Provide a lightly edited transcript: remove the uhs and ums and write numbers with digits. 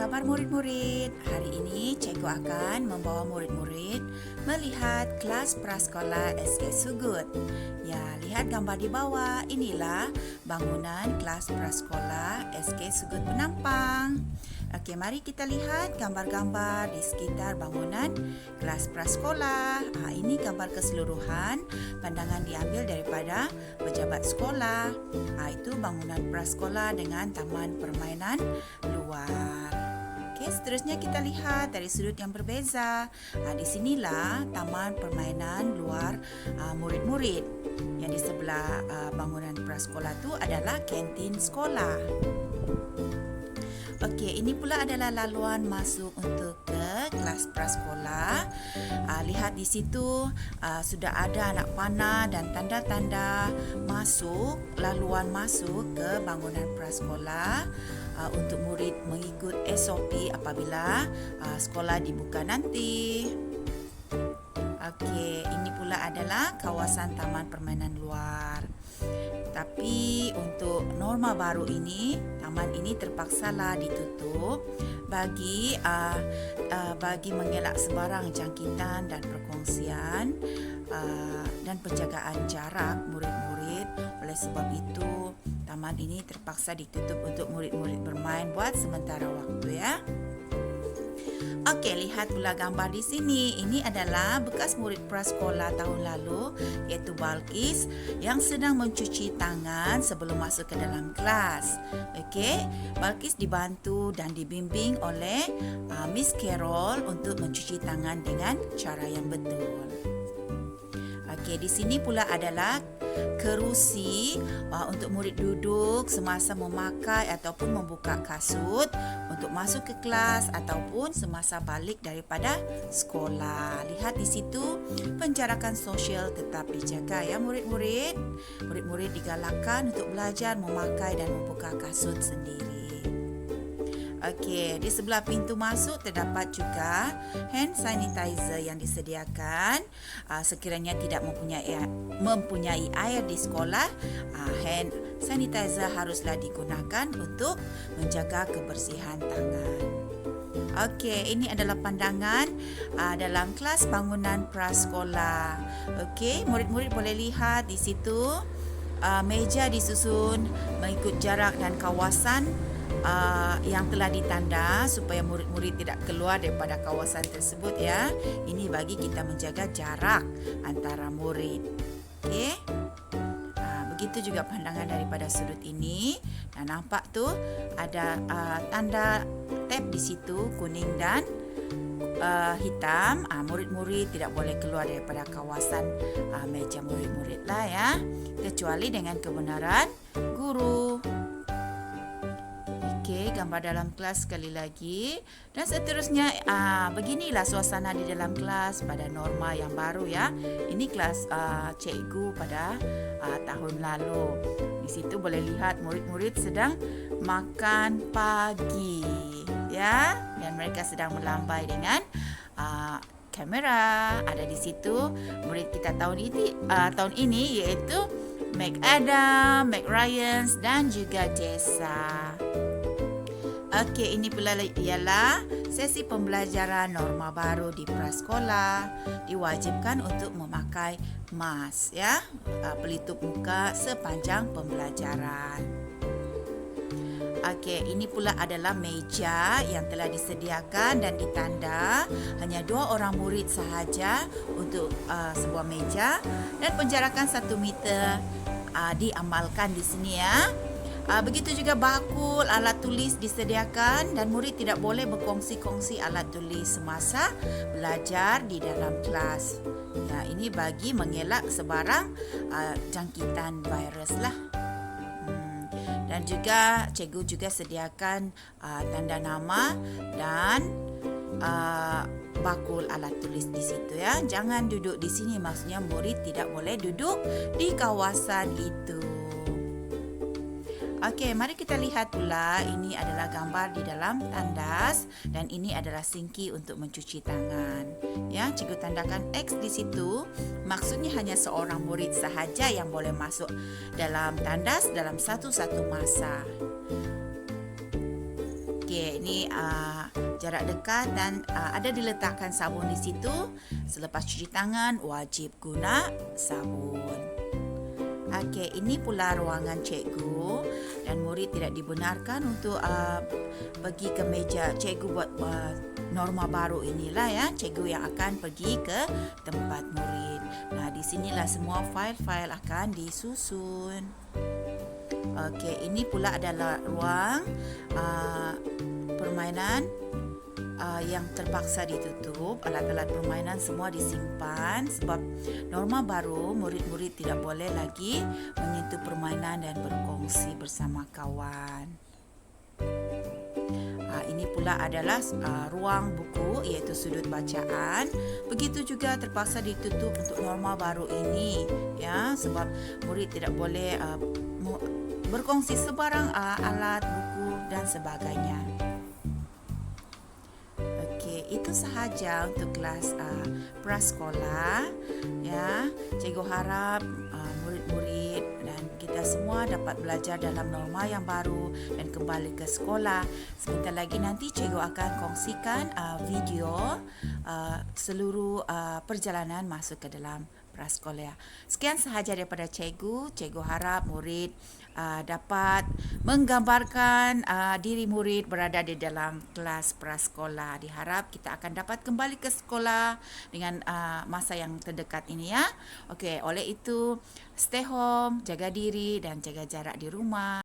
khabar murid-murid? Hari ini cikgu akan membawa murid-murid melihat kelas prasekolah SK Sugut. Ya, lihat gambar di bawah. Inilah bangunan kelas prasekolah SK Sugut Penampang. Okey, mari kita lihat gambar-gambar di sekitar bangunan kelas prasekolah. Ini gambar keseluruhan. Pandangan diambil daripada pejabat sekolah. Itu bangunan prasekolah dengan taman permainan luar. Okey, seterusnya kita lihat dari sudut yang berbeza. Di sinilah taman permainan luar murid-murid. Yang di sebelah bangunan prasekolah tu adalah kantin sekolah. Okey, ini pula adalah laluan masuk untuk ke kelas prasekolah. Lihat di situ sudah ada anak panah dan tanda-tanda masuk, laluan masuk ke bangunan prasekolah untuk murid mengikut SOP apabila sekolah dibuka nanti. Okey, ini pula adalah kawasan taman permainan luar. Tapi untuk norma baru ini, taman ini terpaksalah ditutup bagi mengelak sebarang jangkitan dan perkongsian dan penjagaan jarak murid-murid. Oleh sebab itu, taman ini terpaksa ditutup untuk murid-murid bermain buat sementara waktu ya. Okey, lihat pula gambar di sini. Ini adalah bekas murid prasekolah tahun lalu, iaitu Balkis, yang sedang mencuci tangan sebelum masuk ke dalam kelas. Okey, Balkis dibantu dan dibimbing oleh Miss Carol untuk mencuci tangan dengan cara yang betul. Okey, di sini pula adalah kerusi untuk murid duduk semasa memakai ataupun membuka kasut untuk masuk ke kelas ataupun semasa balik daripada sekolah. Lihat di situ, penjarakan sosial tetap dijaga ya murid-murid. Murid-murid digalakkan untuk belajar memakai dan membuka kasut sendiri. Okey, di sebelah pintu masuk terdapat juga hand sanitizer yang disediakan. Sekiranya tidak mempunyai air di sekolah, hand sanitizer haruslah digunakan untuk menjaga kebersihan tangan. Okey, ini adalah pandangan dalam kelas bangunan prasekolah. Okey, murid-murid boleh lihat di situ meja disusun mengikut jarak dan kawasan yang telah ditanda supaya murid-murid tidak keluar daripada kawasan tersebut ya. Ini bagi kita menjaga jarak antara murid. Okey. Begitu juga pandangan daripada sudut ini. Dan nampak tu ada tanda tab di situ kuning dan hitam. Murid-murid tidak boleh keluar daripada kawasan meja murid-murid lah ya, kecuali dengan kebenaran guru. Okey, gambar dalam kelas sekali lagi. Dan seterusnya, beginilah suasana di dalam kelas pada norma yang baru ya. Ini kelas cikgu pada tahun lalu. Di situ boleh lihat murid-murid sedang makan pagi ya, dan mereka sedang melambai dengan kamera. Ada di situ murid kita tahun ini iaitu Meg Adam, Meg Ryans dan juga Jessa. Okey, ini pula ialah sesi pembelajaran norma baru di prasekolah. Diwajibkan untuk memakai mask ya, pelitup muka sepanjang pembelajaran. Okey, ini pula adalah meja yang telah disediakan dan ditanda hanya 2 orang murid sahaja untuk sebuah meja, dan penjarakan 1 meter diamalkan di sini ya. Begitu juga bakul, alat tulis disediakan dan murid tidak boleh berkongsi-kongsi alat tulis semasa belajar di dalam kelas. Ya, ini bagi mengelak sebarang jangkitan virus lah. Dan juga cikgu juga sediakan tanda nama dan bakul alat tulis di situ ya. Jangan duduk di sini, maksudnya murid tidak boleh duduk di kawasan itu. Okey, mari kita lihat pula. Ini adalah gambar di dalam tandas dan ini adalah sinki untuk mencuci tangan. Ya, cikgu tandakan X di situ. Maksudnya hanya seorang murid sahaja yang boleh masuk dalam tandas dalam satu-satu masa. Okey, ini jarak dekat dan ada diletakkan sabun di situ. Selepas cuci tangan, wajib guna sabun. Okey, ini pula ruangan cikgu dan murid tidak dibenarkan untuk pergi ke meja cikgu buat norma baru inilah ya. Cikgu yang akan pergi ke tempat murid. Nah, di sinilah semua fail-fail akan disusun. Okey, ini pula adalah ruang permainan yang terpaksa ditutup. Alat-alat permainan semua disimpan sebab norma baru murid-murid tidak boleh lagi menyentuh permainan dan berkongsi bersama kawan. Ini pula adalah ruang buku iaitu sudut bacaan. Begitu juga terpaksa ditutup untuk norma baru ini ya, sebab murid tidak boleh berkongsi sebarang alat, buku dan sebagainya. Okey, itu sahaja untuk kelas prasekolah ya. Cikgu harap murid-murid dan kita semua dapat belajar dalam norma yang baru dan kembali ke sekolah. Sebentar lagi nanti cikgu akan kongsikan video seluruh perjalanan masuk ke dalam prasekolah. Sekian sahaja daripada cikgu. Cikgu harap murid dapat menggambarkan diri murid berada di dalam kelas prasekolah. Diharap kita akan dapat kembali ke sekolah dengan masa yang terdekat ini ya. Okey, oleh itu stay home, jaga diri dan jaga jarak di rumah.